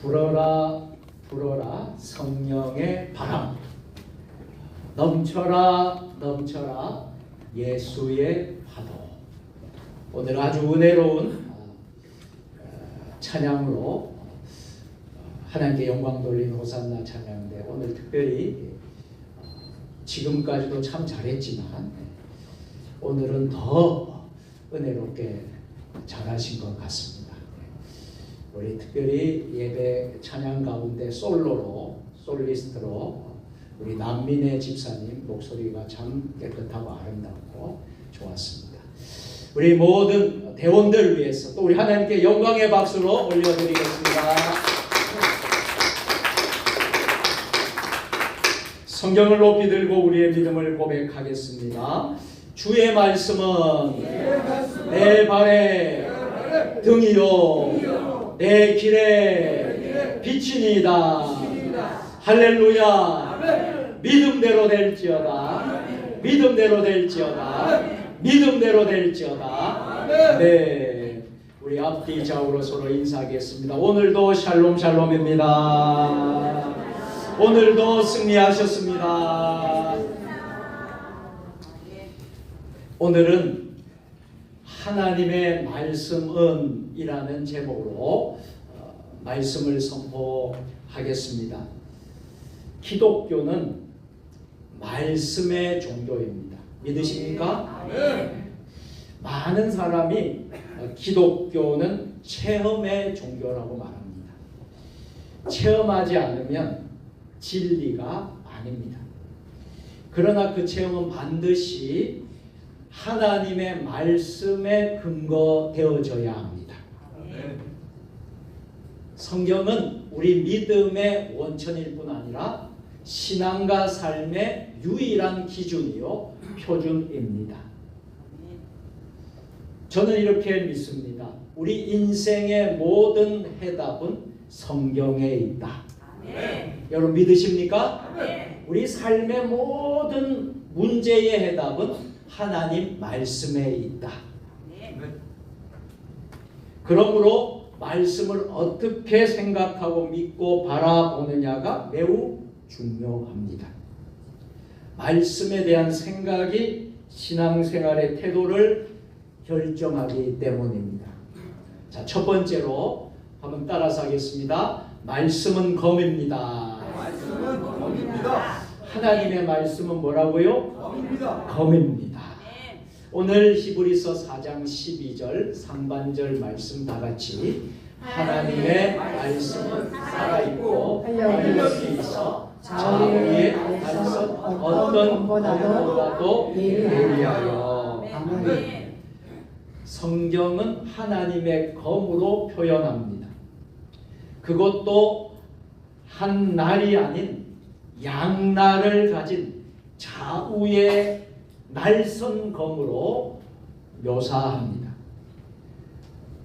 불어라 불어라 성령의 바람, 넘쳐라 넘쳐라 예수의 파도. 오늘 아주 은혜로운 찬양으로 하나님께 영광 돌리는 호산나 찬양인데, 오늘 특별히 지금까지도 참 잘했지만 오늘은 더 은혜롭게 잘하신 것 같습니다. 우리 특별히 예배 찬양 가운데 솔리스트로 우리 남민의 집사님 목소리가 참 깨끗하고 아름답고 좋았습니다. 우리 모든 대원들을 위해서 또 우리 하나님께 영광의 박수로 올려드리겠습니다. 성경을 높이 들고 우리의 믿음을 고백하겠습니다. 주의 말씀은 내 발의 등이요 내 길의 빛이니이다. 할렐루야. 믿음대로 될지어다. 믿음대로 될지어다. 믿음대로 될지어다. 네, 우리 앞뒤 좌우로 서로 인사하겠습니다. 오늘도 샬롬 샬롬입니다. 오늘도 승리하셨습니다. 오늘은 하나님의 말씀은이라는 제목으로 말씀을 선포하겠습니다. 기독교는 말씀의 종교입니다. 믿으십니까? 많은 사람이 기독교는 체험의 종교라고 말합니다. 체험하지 않으면 진리가 아닙니다. 그러나 그 체험은 반드시 하나님의 말씀에 근거되어져야 합니다. 성경은 우리 믿음의 원천일 뿐 아니라 신앙과 삶의 유일한 기준이요 표준입니다. 저는 이렇게 믿습니다. 우리 인생의 모든 해답은 성경에 있다. 여러분 믿으십니까? 우리 삶의 모든 문제의 해답은 하나님 말씀에 있다. 그러므로 말씀을 어떻게 생각하고 믿고 바라보느냐가 매우 중요합니다. 말씀에 대한 생각이 신앙생활의 태도를 결정하기 때문입니다. 자, 첫 번째로 한번 따라서 하겠습니다. 말씀은 검입니다. 말씀은 검입니다. 하나님의 말씀은 뭐라고요? 검입니다. 검입니다. 오늘 히브리서 4장 12절 상반절 말씀 다 같이 하나님의 말씀은 살아있고 활력이 있어 좌우의 날선 어떤 검보다도 예리하여. 성경은 하나님의 검으로 표현합니다. 그것도 한 날이 아닌 양날을 가진 좌우의 날선 검으로 묘사합니다.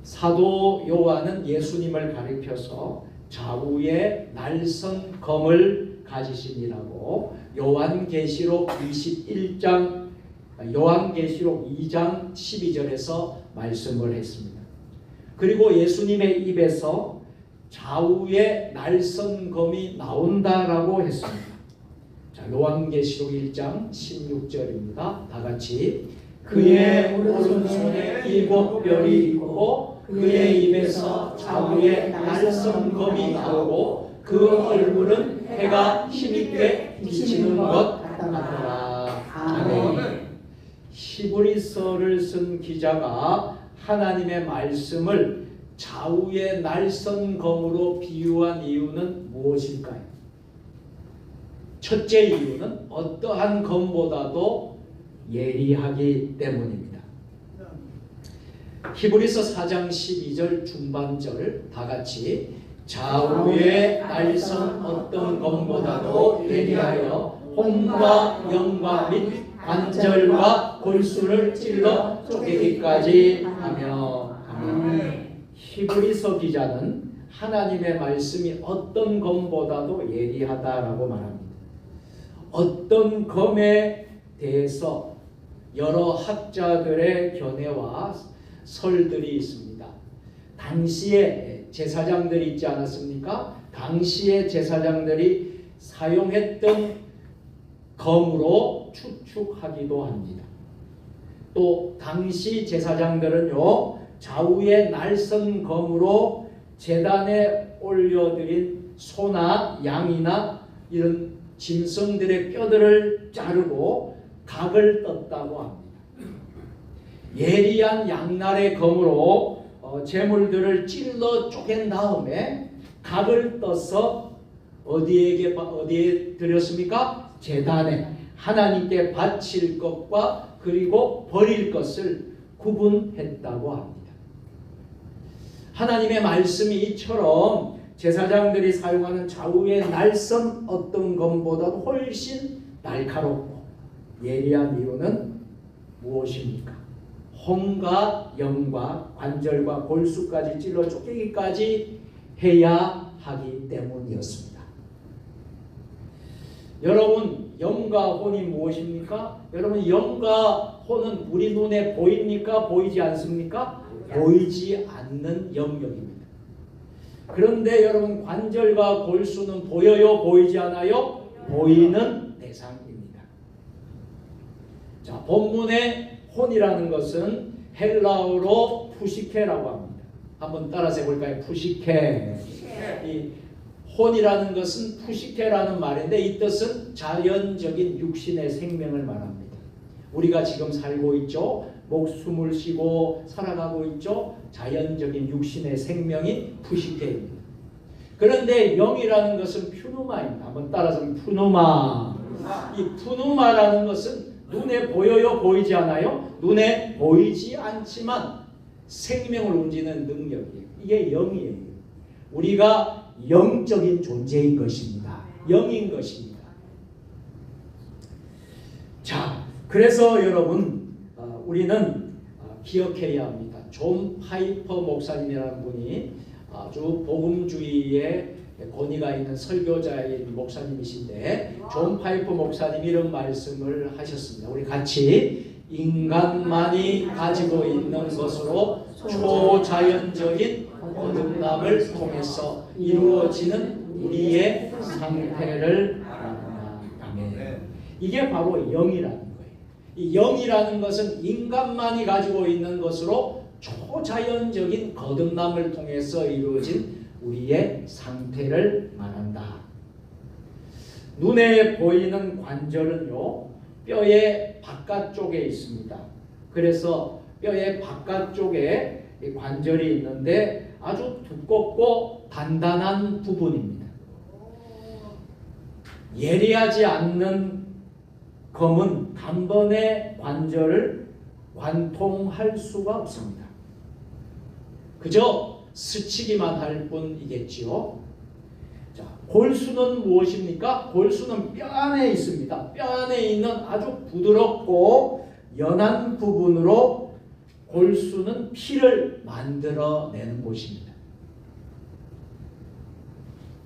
사도 요한은 예수님을 가리켜서 좌우의 날선 검을 가지시니라고 요한계시록 2장 12절에서 말씀을 했습니다. 그리고 예수님의 입에서 좌우의 날선 검이 나온다라고 했습니다. 자, 요한계시록 1장 16절입니다. 다 같이 그의 오른손에 7별이 있고 그의 입에서 좌우의 날선 검이 나오고 그 얼굴은 해가 힘있게 비치는 것 같더라. 아멘. 히브리서를 쓴 기자가 하나님의 말씀을 좌우의 날선 검으로 비유한 이유는 무엇일까요? 첫째 이유는 어떠한 검보다도 예리하기 때문입니다. 히브리서 4장 12절 중반절 다 같이 좌우의 날선 어떤 검보다도 예리하여 혼과 영과 및 관절과 골수를 찔러 쪼개기까지 하며. 아멘. 히브리서 기자는 하나님의 말씀이 어떤 검보다도 예리하다라고 말합니다. 어떤 검에 대해서 여러 학자들의 견해와 설들이 있습니다. 당시에 제사장들이 있지 않았습니까? 당시의 제사장들이 사용했던 검으로 추측하기도 합니다. 또 당시 제사장들은요, 좌우의 날선 검으로 제단에 올려드린 소나 양이나 이런 짐승들의 뼈들을 자르고 각을 떴다고 합니다. 예리한 양날의 검으로 제물들을 찔러 쪼갠 다음에 각을 떠서 어디에 드렸습니까? 제단에 하나님께 바칠 것과 그리고 버릴 것을 구분했다고 합니다. 하나님의 말씀이 이처럼 제사장들이 사용하는 좌우의 날선 어떤 검보다도 훨씬 날카롭고 예리한 이유는 무엇입니까? 혼과 영과 관절과 골수까지 찔러 쪼개기까지 해야 하기 때문이었습니다. 여러분, 영과 혼이 무엇입니까? 여러분, 영과 혼은 우리 눈에 보입니까? 보이지 않습니까? 보이지 않는 영역입니다. 그런데 여러분, 관절과 골수는 보여요? 보이지 않아요? 보이는 대상입니다. 자, 본문의 혼이라는 것은 헬라어로 푸시케라고 합니다. 한번 따라서 해볼까요? 푸시케. 이 혼이라는 것은 푸시케라는 말인데 이 뜻은 자연적인 육신의 생명을 말합니다. 우리가 지금 살고 있죠. 목숨을 쉬고 살아가고 있죠. 자연적인 육신의 생명이 푸시케입니다. 그런데 영이라는 것은 푸누마입니다. 한번 따라서 푸누마. 이 푸누마라는 것은 눈에 보여요? 보이지 않아요? 눈에 보이지 않지만 생명을 움직이는 능력이에요. 이게 영이에요. 우리가 영적인 존재인 것입니다. 영인 것입니다. 자, 그래서 여러분, 우리는 기억해야 합니다. 존 파이퍼 목사님이라는 분이 아주 복음주의에 권위가 있는 설교자인 목사님이신데, 존 파이퍼 목사님이 이런 말씀을 하셨습니다. 우리 같이 인간만이 가지고 있는 것으로 초자연적인 거듭남을 통해서 이루어지는 우리의 상태를 말합니다. 이게 바로 영이라는 거예요. 이 영이라는 것은 인간만이 가지고 있는 것으로 초자연적인 거듭남을 통해서 이루어진 우리의 상태를 말한다. 눈에 보이는 관절은요, 뼈의 바깥쪽에 있습니다. 그래서 뼈의 바깥쪽에 이 관절이 있는데 아주 두껍고 단단한 부분입니다. 예리하지 않는 검은 단번에 관절을 관통할 수가 없습니다. 그저 스치기만 할 뿐이겠지요. 자, 골수는 무엇입니까? 골수는 뼈 안에 있습니다. 뼈 안에 있는 아주 부드럽고 연한 부분으로 골수는 피를 만들어내는 곳입니다.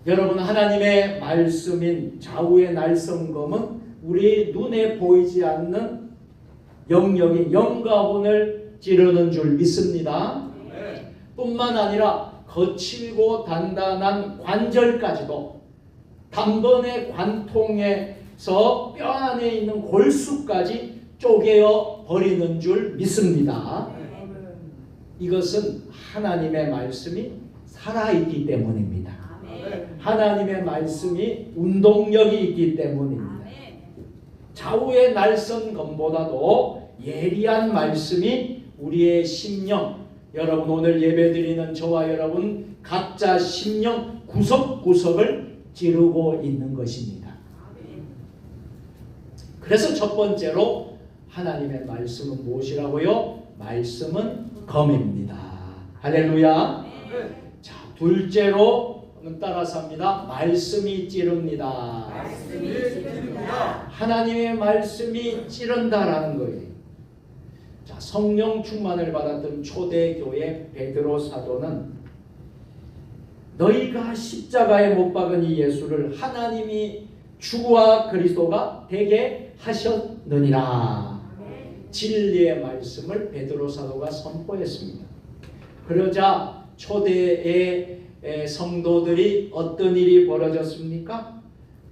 여러분, 하나님의 말씀인 좌우의 날성검은 우리 눈에 보이지 않는 영역인 영과 혼을 찌르는 줄 믿습니다. 뿐만 아니라 거칠고 단단한 관절까지도 단번에 관통해서 뼈 안에 있는 골수까지 쪼개어 버리는 줄 믿습니다. 이것은 하나님의 말씀이 살아있기 때문입니다. 하나님의 말씀이 운동력이 있기 때문입니다. 좌우의 날선 검보다도 예리한 말씀이 우리의 심령, 여러분 오늘 예배드리는 저와 여러분 각자 심령 구석구석을 찌르고 있는 것입니다. 그래서 첫 번째로 하나님의 말씀은 무엇이라고요? 말씀은 검입니다. 할렐루야. 자, 둘째로 따라서 합니다. 말씀이 찌릅니다. 말씀이 찌릅니다. 하나님의 말씀이 찌른다라는 거예요. 자, 성령 충만을 받았던 초대교회 베드로 사도는 너희가 십자가에 못 박은 이 예수를 하나님이 주와 그리스도가 되게 하셨느니라. 진리의 말씀을 베드로 사도가 선포했습니다. 그러자 초대의 성도들이 어떤 일이 벌어졌습니까?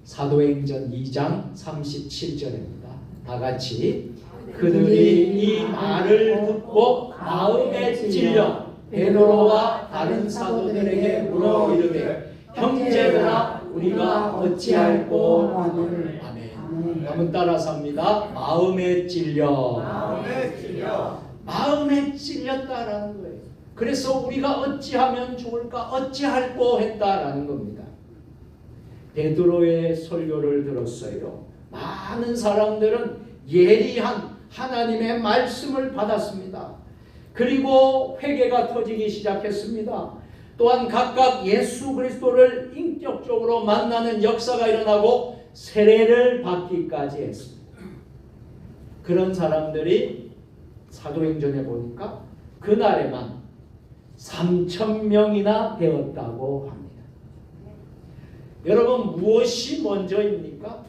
사도행전 2장 37절입니다. 다 같이 그들이 이 말을 듣고 마음에 찔려 베드로와 다른 사도들에게 물어 이르되 형제들아 우리가 어찌할꼬 하노니. 아멘. 한번 따라서 합니다. 마음에 찔려. 마음에 찔렸다라는 거예요. 그래서 우리가 어찌하면 좋을까? 어찌할꼬 했다라는 겁니다. 베드로의 설교를 들었어요. 많은 사람들은 예리한 하나님의 말씀을 받았습니다. 그리고 회개가 터지기 시작했습니다. 또한 각각 예수 그리스도를 인격적으로 만나는 역사가 일어나고 세례를 받기까지 했습니다. 그런 사람들이 사도행전에 보니까 그날에만 3,000명이나 되었다고 합니다. 여러분 무엇이 먼저입니까?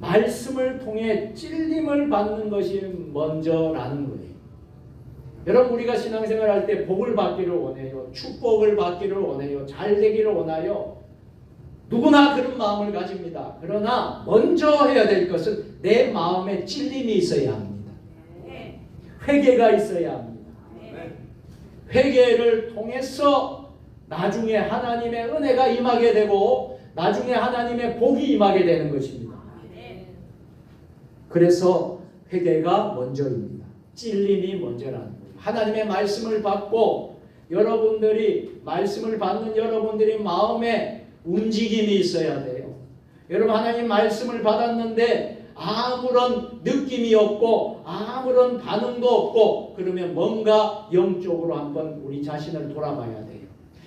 말씀을 통해 찔림을 받는 것이 먼저라는 거예요. 여러분 우리가 신앙생활 할 때 복을 받기를 원해요. 축복을 받기를 원해요. 잘 되기를 원하여 누구나 그런 마음을 가집니다. 그러나 먼저 해야 될 것은 내 마음에 찔림이 있어야 합니다. 회개가 있어야 합니다. 회개를 통해서 나중에 하나님의 은혜가 임하게 되고 나중에 하나님의 복이 임하게 되는 것입니다. 그래서 회개가 먼저입니다. 찔림이 먼저라는 거예요. 하나님의 말씀을 받고 여러분들이 말씀을 받는 여러분들이 마음에 움직임이 있어야 돼요. 여러분 하나님 말씀을 받았는데 아무런 느낌이 없고 아무런 반응도 없고 그러면 뭔가 영적으로 한번 우리 자신을 돌아봐야 돼요.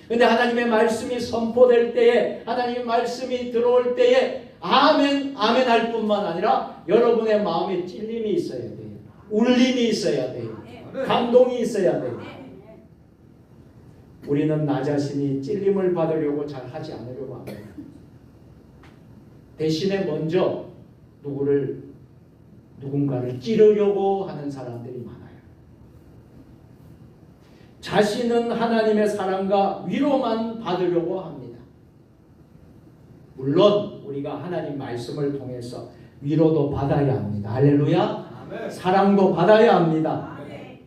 근데 하나님의 말씀이 선포될 때에 하나님의 말씀이 들어올 때에 아멘 아멘 할 뿐만 아니라 여러분의 마음에 찔림이 있어야 돼요. 울림이 있어야 돼요. 감동이 있어야 돼요. 우리는 나 자신이 찔림을 받으려고 잘 하지 않으려고 합니다. 대신에 먼저 누군가를 찌르려고 하는 사람들이 많아요. 자신은 하나님의 사랑과 위로만 받으려고 합니다. 물론 우리가 하나님 말씀을 통해서 위로도 받아야 합니다. 할렐루야. 아멘. 사랑도 받아야 합니다. 아멘.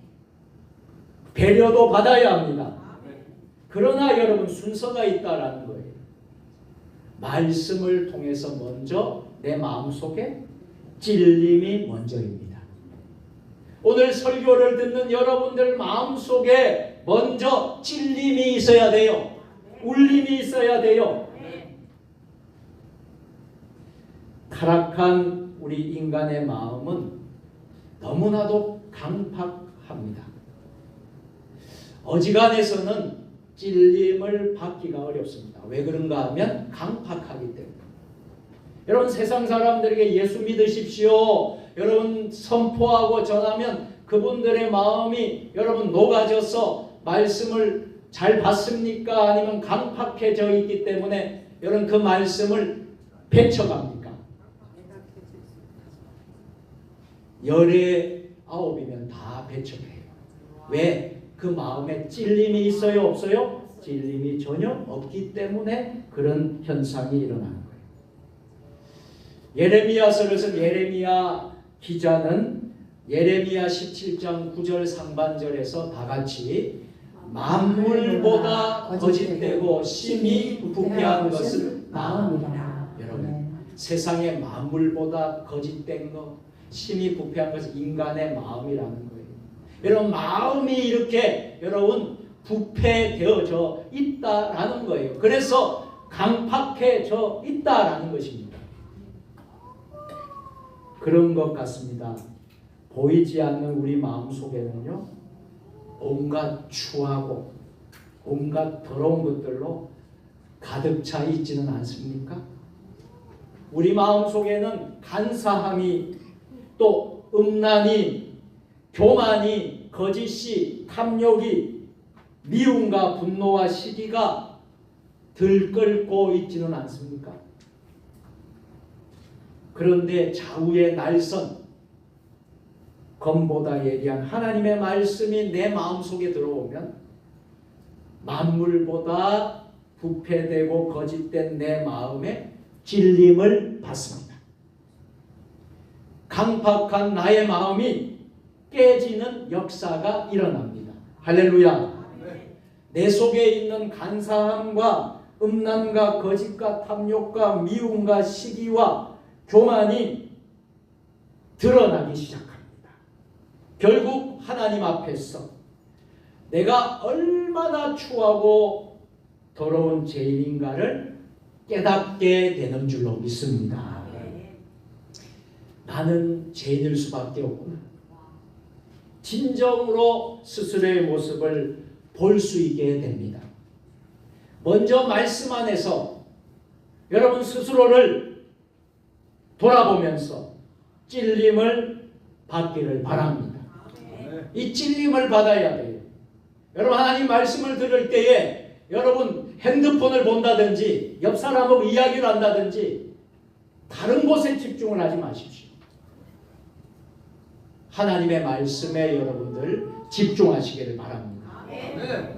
배려도 받아야 합니다. 아멘. 그러나 여러분 순서가 있다라는 거예요. 말씀을 통해서 먼저 내 마음속에 찔림이 먼저입니다. 오늘 설교를 듣는 여러분들 마음속에 먼저 찔림이 있어야 돼요. 울림이 있어야 돼요. 타락한 우리 인간의 마음은 너무나도 강팍합니다. 어지간해서는 찔림을 받기가 어렵습니다. 왜 그런가 하면 강팍하기 때문에. 여러분 세상 사람들에게 예수 믿으십시오. 여러분 선포하고 전하면 그분들의 마음이 여러분 녹아져서 말씀을 잘 받습니까? 아니면 강팍해져 있기 때문에 여러분 그 말씀을 배쳐갑니까? 열의 9이면 다 배척해요. 왜? 그 마음에 찔림이 있어요? 없어요? 찔림이 전혀 없기 때문에 그런 현상이 일어나는 거예요. 예레미야서를 쓴 예레미야 기자는 예레미야 17장 9절 상반절에서 다 같이 만물보다 거짓되고 심히 부패한 것은 마음이라. 여러분 세상의 만물보다 거짓된 것 심히 부패한 것은 인간의 마음이라는 거예요. 여러분 마음이 이렇게 여러분 부패되어져 있다라는 거예요. 그래서 강팍해져 있다라는 것입니다. 그런 것 같습니다. 보이지 않는 우리 마음 속에는요 온갖 추하고 온갖 더러운 것들로 가득 차 있지는 않습니까? 우리 마음 속에는 간사함이 또 음란이 교만이 거짓이 탐욕이 미움과 분노와 시기가 들끓고 있지는 않습니까? 그런데 좌우의 날선 검보다 예리한 하나님의 말씀이 내 마음속에 들어오면 만물보다 부패되고 거짓된 내 마음에 찔림을 받습니다. 강팍한 나의 마음이 깨지는 역사가 일어납니다. 할렐루야. 내 속에 있는 간사함과 음란과 거짓과 탐욕과 미움과 시기와 교만이 드러나기 시작합니다. 결국 하나님 앞에서 내가 얼마나 추하고 더러운 죄인인가를 깨닫게 되는 줄로 믿습니다. 나는 죄인일 수밖에 없구나. 진정으로 스스로의 모습을 볼 수 있게 됩니다. 먼저 말씀 안에서 여러분 스스로를 돌아보면서 찔림을 받기를 바랍니다. 이 찔림을 받아야 돼요. 여러분 하나님 말씀을 들을 때에 여러분 핸드폰을 본다든지 옆 사람하고 이야기를 한다든지 다른 곳에 집중을 하지 마십시오. 하나님의 말씀에 여러분들 집중하시기를 바랍니다.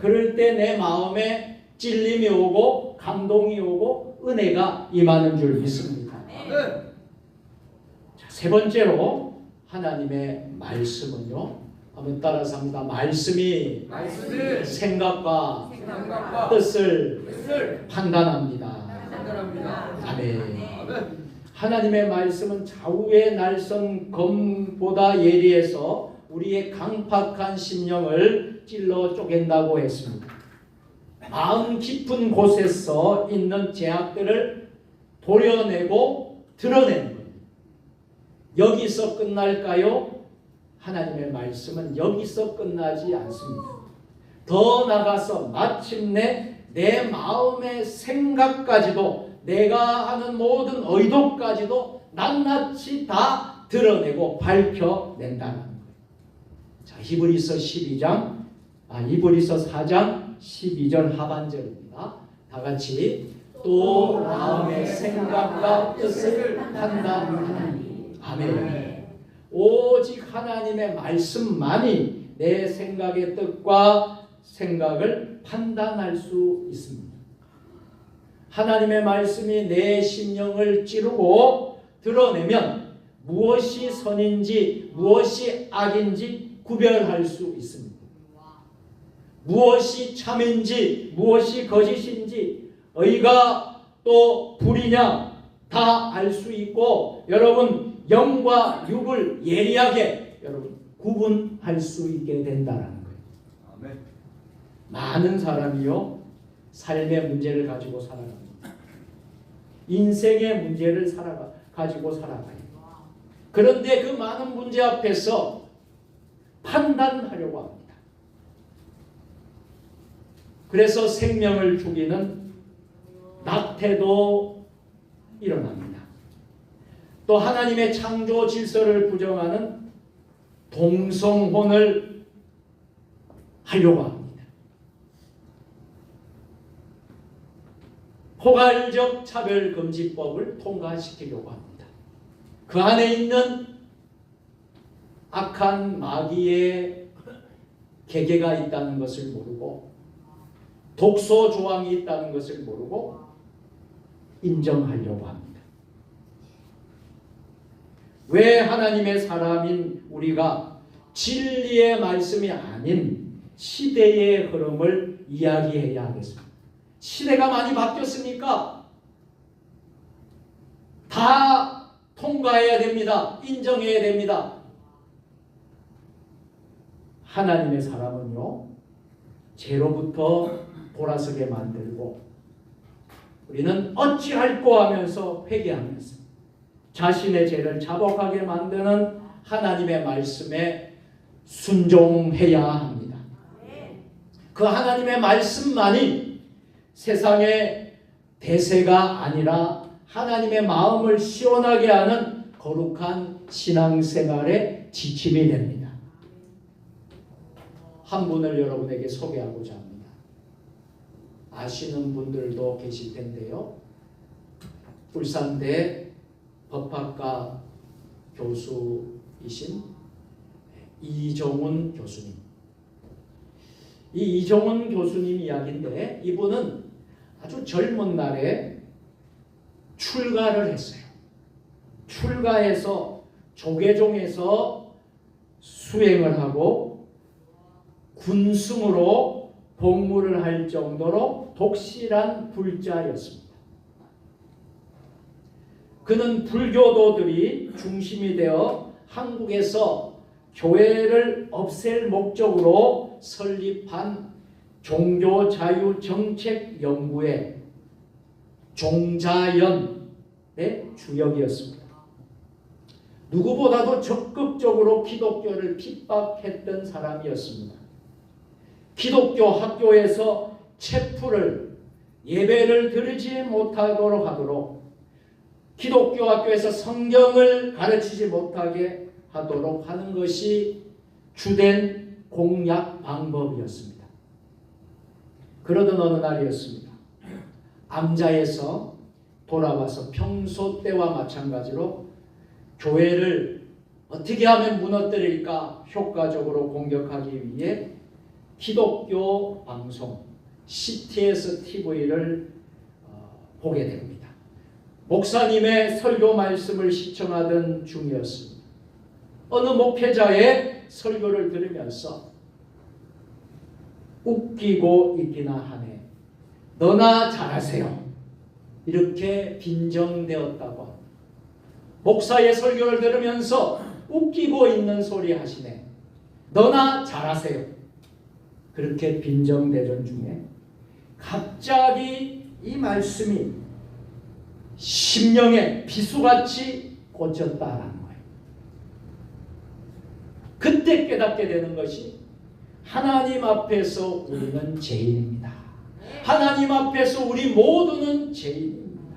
그럴 때 내 마음에 찔림이 오고 감동이 오고 은혜가 임하는 줄 믿습니다. 자, 세 번째로 하나님의 말씀은요. 한번 따라서 합니다. 말씀이 생각과 뜻을 판단합니다. 아멘. 하나님의 말씀은 좌우의 날선 검보다 예리해서 우리의 강팍한 심령을 찔러 쪼갠다고 했습니다. 마음 깊은 곳에서 있는 죄악들을 도려내고 드러내는 거예요. 여기서 끝날까요? 하나님의 말씀은 여기서 끝나지 않습니다. 더 나가서 마침내 내 마음의 생각까지도 내가 하는 모든 의도까지도 낱낱이 다 드러내고 밝혀낸다는 거예요. 자, 히브리서 4장 12절 하반절입니다. 다 같이 또 마음의 생각과 뜻을 판단하니 아멘. 오직 하나님의 말씀만이 내 생각의 뜻과 생각을 판단할 수 있습니다. 하나님의 말씀이 내 심령을 찌르고 드러내면 무엇이 선인지 무엇이 악인지 구별할 수 있습니다. 무엇이 참인지 무엇이 거짓인지 의가 또 불이냐 다 알 수 있고 여러분 영과 육을 예리하게 여러분 구분할 수 있게 된다는 거예요. 아멘. 많은 사람이요 삶의 문제를 가지고 살아갑니다. 인생의 문제를 가지고 살아가요. 그런데 그 많은 문제 앞에서 판단하려고 합니다. 그래서 생명을 죽이는 낙태도 일어납니다. 또 하나님의 창조 질서를 부정하는 동성혼을 하려고 합니다. 포괄적 차별금지법을 통과시키려고 합니다. 그 안에 있는 악한 마귀의 계계가 있다는 것을 모르고 독소 조항이 있다는 것을 모르고 인정하려고 합니다. 왜 하나님의 사람인 우리가 진리의 말씀이 아닌 시대의 흐름을 이야기해야 하겠습니까? 시대가 많이 바뀌었으니까 다 통과해야 됩니다. 인정해야 됩니다. 하나님의 사람은요, 죄로부터 돌아서게 만들고 우리는 어찌할꼬 하면서 회개하면서 자신의 죄를 자복하게 만드는 하나님의 말씀에 순종해야 합니다. 그 하나님의 말씀만이 세상의 대세가 아니라 하나님의 마음을 시원하게 하는 거룩한 신앙생활의 지침이 됩니다. 한 분을 여러분에게 소개하고자 합니다. 아시는 분들도 계실 텐데요. 울산대 법학과 교수이신 이정훈 교수님. 이 이종훈 교수님 이야기인데 이분은 아주 젊은 날에 출가를 했어요. 출가해서 조계종에서 수행을 하고 군승으로 복무를 할 정도로 독실한 불자였습니다. 그는 불교도들이 중심이 되어 한국에서 교회를 없앨 목적으로 설립한 종교자유정책연구회 종자연의 주역이었습니다. 누구보다도 적극적으로 기독교를 핍박했던 사람이었습니다. 기독교 학교에서 체풀을 예배를 드리지 못하도록 하도록 기독교 학교에서 성경을 가르치지 못하게 하도록 하는 것이 주된 공약 방법이었습니다. 그러던 어느 날이었습니다. 암자에서 돌아와서 평소 때와 마찬가지로 교회를 어떻게 하면 무너뜨릴까 효과적으로 공격하기 위해 기독교 방송 CTS TV를 보게 됩니다. 목사님의 설교 말씀을 시청하던 중이었습니다. 어느 목회자의 설교를 들으면서 웃기고 있기나 하네. 너나 잘하세요. 이렇게 빈정되었다고 합니다. 목사의 설교를 들으면서 웃기고 있는 소리 하시네. 너나 잘하세요. 그렇게 빈정대전 중에 갑자기 이 말씀이 심령에 비수같이 꽂혔다라는 거예요. 그때 깨닫게 되는 것이 하나님 앞에서 우리는 죄인입니다. 하나님 앞에서 우리 모두는 죄인입니다.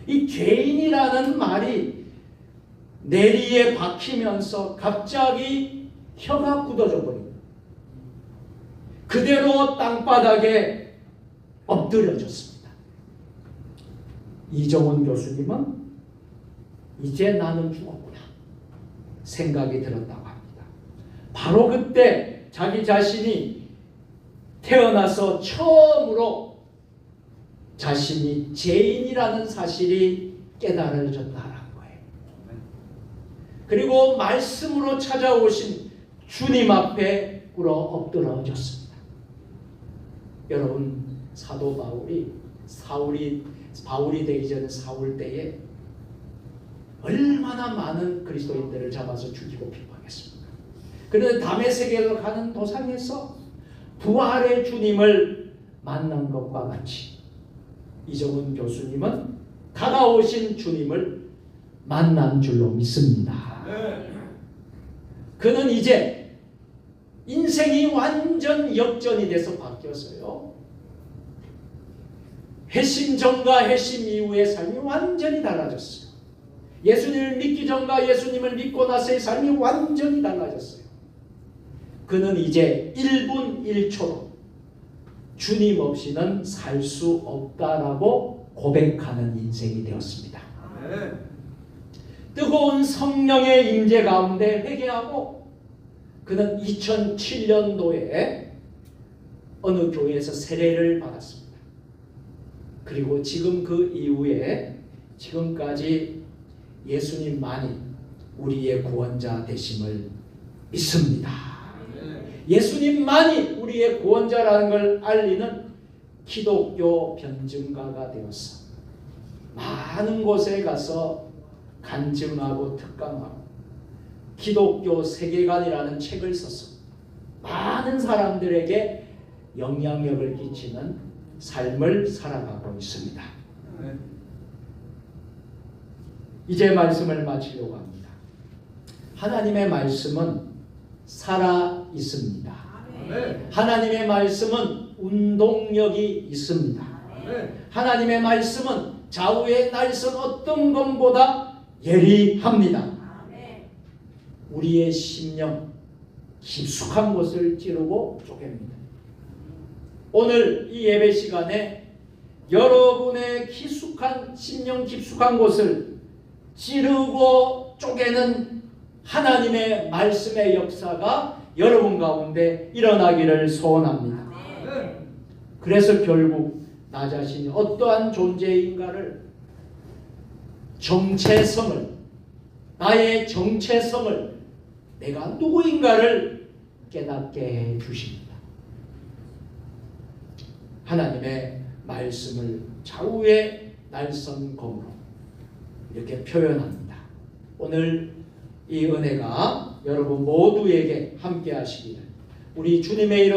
이 죄인이라는 말이 내리에 박히면서 갑자기 혀가 굳어져 버립니다. 그대로 땅바닥에 엎드려졌습니다. 이종훈 교수님은 이제 나는 죽었구나 생각이 들었다고 합니다. 바로 그때 자기 자신이 태어나서 처음으로 자신이 죄인이라는 사실이 깨달아졌다는 거예요. 그리고 말씀으로 찾아오신 주님 앞에 꿇어 엎드러졌습니다. 여러분, 사도 바울이 되기 전에 사울 때에 얼마나 많은 그리스도인들을 잡아서 죽이고 핍박했습니까? 그런데 다메섹에 가는 도상에서 부활의 주님을 만난 것과 같이 이종훈 교수님은 다가오신 주님을 만난 줄로 믿습니다. 그는 이제 인생이 완전 역전이 돼서 바뀌었어요. 회심 전과 회심 이후의 삶이 완전히 달라졌어요. 예수님을 믿기 전과 예수님을 믿고 나서의 삶이 완전히 달라졌어요. 그는 이제 1분 1초로 주님 없이는 살 수 없다라고 고백하는 인생이 되었습니다. 뜨거운 성령의 임재 가운데 회개하고 그는 2007년도에 어느 교회에서 세례를 받았습니다. 그리고 지금 그 이후에 지금까지 예수님만이 우리의 구원자 되심을 믿습니다. 예수님만이 우리의 구원자라는 걸 알리는 기독교 변증가가 되었어. 많은 곳에 가서 간증하고 특강하고 기독교 세계관이라는 책을 써서 많은 사람들에게 영향력을 끼치는 삶을 살아가고 있습니다. 이제 말씀을 마치려고 합니다. 하나님의 말씀은 살아 있습니다. 하나님의 말씀은 운동력이 있습니다. 하나님의 말씀은 좌우의 날선 어떤 것보다 예리합니다. 우리의 심령 깊숙한 곳을 찌르고 쪼갭니다. 오늘 이 예배 시간에 여러분의 심령 깊숙한 곳을 찌르고 쪼개는 하나님의 말씀의 역사가 여러분 가운데 일어나기를 소원합니다. 그래서 결국 나 자신이 어떠한 존재인가를, 정체성을, 나의 정체성을, 내가 누구인가를 깨닫게 해 주십니다. 하나님의 말씀을 좌우의 날선검으로 이렇게 표현합니다. 오늘 이 은혜가 여러분 모두에게 함께 하시기를 우리 주님의 이름